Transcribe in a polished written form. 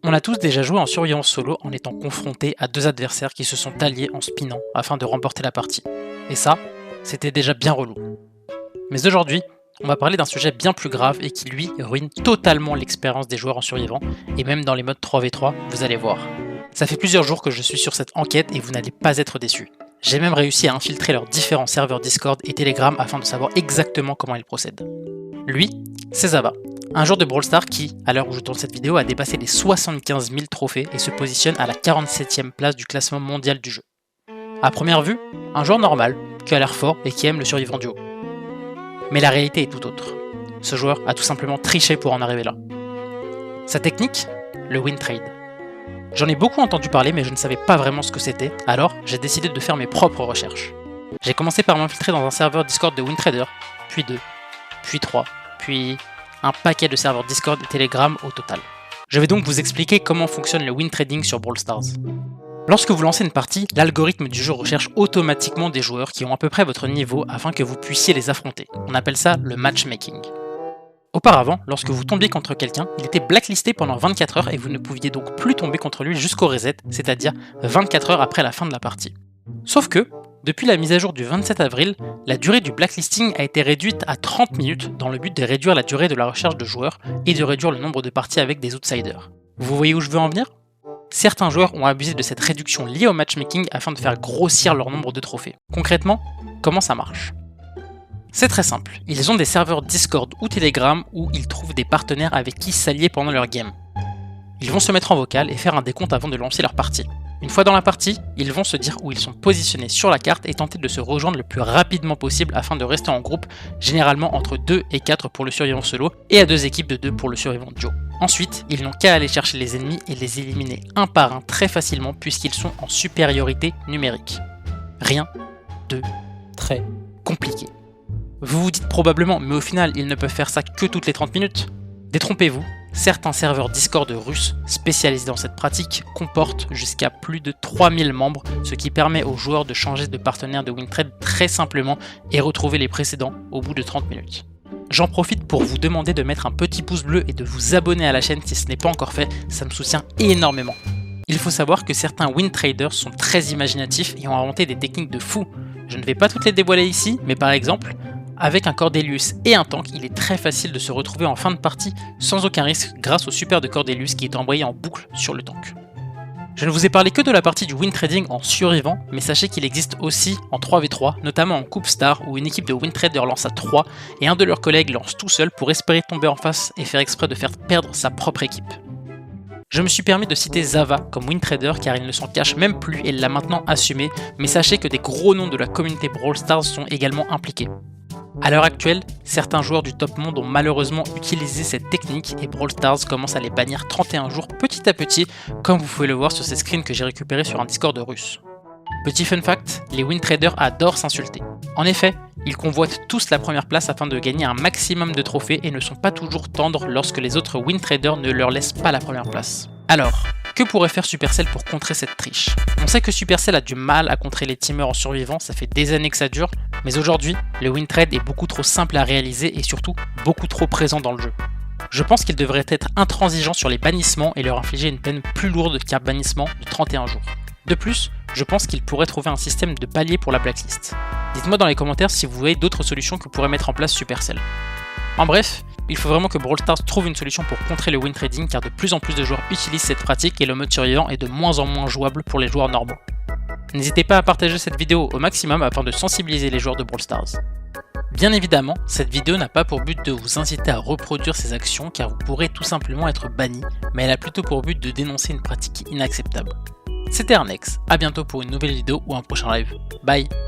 On a tous déjà joué en survivance solo en étant confrontés à deux adversaires qui se sont alliés en spinant afin de remporter la partie. Et ça, c'était déjà bien relou. Mais aujourd'hui, on va parler d'un sujet bien plus grave et qui lui ruine totalement l'expérience des joueurs en survivant, et même dans les modes 3v3, vous allez voir. Ça fait plusieurs jours que je suis sur cette enquête et vous n'allez pas être déçus. J'ai même réussi à infiltrer leurs différents serveurs Discord et Telegram afin de savoir exactement comment ils procèdent. Lui, c'est Zava, un joueur de Brawl Stars qui, à l'heure où je tourne cette vidéo, a dépassé les 75 000 trophées et se positionne à la 47e place du classement mondial du jeu. À première vue, un joueur normal, qui a l'air fort et qui aime le survivant duo. Mais la réalité est tout autre. Ce joueur a tout simplement triché pour en arriver là. Sa technique, le win trade. J'en ai beaucoup entendu parler mais je ne savais pas vraiment ce que c'était, alors j'ai décidé de faire mes propres recherches. J'ai commencé par m'infiltrer dans un serveur Discord de WinTrader, puis 2, puis 3, puis un paquet de serveurs Discord et Telegram au total. Je vais donc vous expliquer comment fonctionne le win trading sur Brawl Stars. Lorsque vous lancez une partie, l'algorithme du jeu recherche automatiquement des joueurs qui ont à peu près votre niveau afin que vous puissiez les affronter. On appelle ça le matchmaking. Auparavant, lorsque vous tombiez contre quelqu'un, il était blacklisté pendant 24 heures et vous ne pouviez donc plus tomber contre lui jusqu'au reset, c'est-à-dire 24 heures après la fin de la partie. Sauf que, depuis la mise à jour du 27 avril, la durée du blacklisting a été réduite à 30 minutes dans le but de réduire la durée de la recherche de joueurs et de réduire le nombre de parties avec des outsiders. Vous voyez où je veux en venir ? Certains joueurs ont abusé de cette réduction liée au matchmaking afin de faire grossir leur nombre de trophées. Concrètement, comment ça marche ? C'est très simple, ils ont des serveurs Discord ou Telegram où ils trouvent des partenaires avec qui s'allier pendant leur game. Ils vont se mettre en vocal et faire un décompte avant de lancer leur partie. Une fois dans la partie, ils vont se dire où ils sont positionnés sur la carte et tenter de se rejoindre le plus rapidement possible afin de rester en groupe, généralement entre 2 et 4 pour le survivant solo et à 2 équipes de 2 pour le survivant duo. Ensuite, ils n'ont qu'à aller chercher les ennemis et les éliminer un par un très facilement puisqu'ils sont en supériorité numérique. Rien de très compliqué. Vous vous dites probablement, mais au final, ils ne peuvent faire ça que toutes les 30 minutes. Détrompez-vous, certains serveurs Discord russes spécialisés dans cette pratique comportent jusqu'à plus de 3000 membres, ce qui permet aux joueurs de changer de partenaire de WinTrade très simplement et retrouver les précédents au bout de 30 minutes. J'en profite pour vous demander de mettre un petit pouce bleu et de vous abonner à la chaîne si ce n'est pas encore fait, ça me soutient énormément. Il faut savoir que certains WinTraders sont très imaginatifs et ont inventé des techniques de fou. Je ne vais pas toutes les dévoiler ici, mais par exemple, avec un Cordelius et un tank, il est très facile de se retrouver en fin de partie sans aucun risque grâce au super de Cordelius qui est envoyé en boucle sur le tank. Je ne vous ai parlé que de la partie du win trading en survivant, mais sachez qu'il existe aussi en 3v3, notamment en Coupe Star où une équipe de WinTrader lance à 3 et un de leurs collègues lance tout seul pour espérer tomber en face et faire exprès de faire perdre sa propre équipe. Je me suis permis de citer Zava comme WinTrader car il ne s'en cache même plus et l'a maintenant assumé, mais sachez que des gros noms de la communauté Brawl Stars sont également impliqués. A l'heure actuelle, certains joueurs du top monde ont malheureusement utilisé cette technique et Brawl Stars commence à les bannir 31 jours petit à petit, comme vous pouvez le voir sur ces screens que j'ai récupérés sur un Discord russe. Petit fun fact, les WinTraders adorent s'insulter. En effet, ils convoitent tous la première place afin de gagner un maximum de trophées et ne sont pas toujours tendres lorsque les autres WinTraders ne leur laissent pas la première place. Alors, que pourrait faire Supercell pour contrer cette triche ? On sait que Supercell a du mal à contrer les teamers en survivant, ça fait des années que ça dure, mais aujourd'hui, le win trade est beaucoup trop simple à réaliser et surtout beaucoup trop présent dans le jeu. Je pense qu'il devrait être intransigeant sur les bannissements et leur infliger une peine plus lourde qu'un bannissement de 31 jours. De plus, je pense qu'il pourrait trouver un système de palier pour la blacklist. Dites-moi dans les commentaires si vous voyez d'autres solutions que pourrait mettre en place Supercell. En bref, il faut vraiment que Brawl Stars trouve une solution pour contrer le win trading car de plus en plus de joueurs utilisent cette pratique et le mode survivant est de moins en moins jouable pour les joueurs normaux. N'hésitez pas à partager cette vidéo au maximum afin de sensibiliser les joueurs de Brawl Stars. Bien évidemment, cette vidéo n'a pas pour but de vous inciter à reproduire ces actions car vous pourrez tout simplement être banni, mais elle a plutôt pour but de dénoncer une pratique inacceptable. C'était Arnex, à bientôt pour une nouvelle vidéo ou un prochain live. Bye.